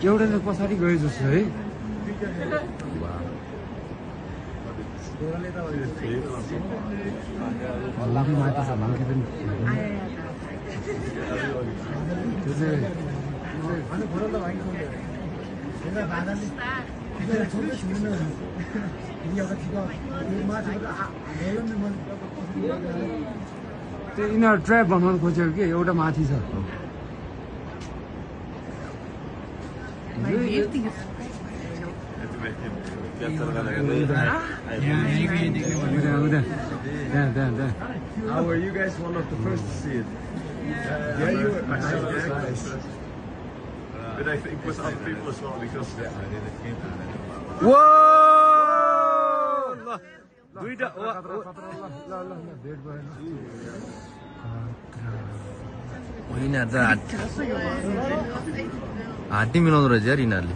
एउटा त पछाडि गयो जस्तो है माथि छ माथि पनि त्यो चाहिँ त्यो यिनीहरू ट्र्याप बनाउनु खोजेको कि एउटा माथि छ How were you guys one of the first to see it? Yeah, you were. But I think with other people as well because. Whoa! हात्ती मिलाउँदो रहेछ यार यिनीहरूले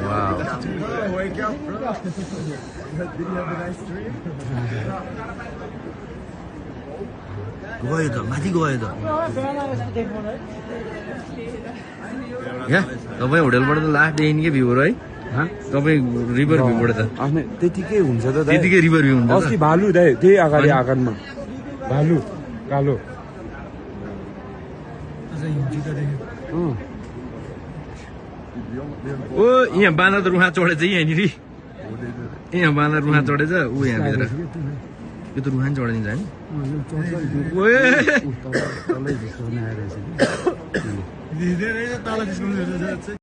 wow Wake up, bro. Did you have a nice dream? गयो त माथि गयो त यहाँ तपाईँ होटलबाट त लास्ट देखिकै भ्यू है तपाईँ रिभर भ्यूबाट त आफ्नै त्यतिकै हुन्छ त त्यतिकै रिभर भ्यू हुन्छ अस्ति भालु दाइ त्यही अगाडि आँगनमा भालु कालो ओ यहाँ बाँदर त रुखा चढेछ यहाँनिर यहाँ बाँदर रुखा चढेछ ऊ यहाँभित्र यो त रुखा चढिन्छ नि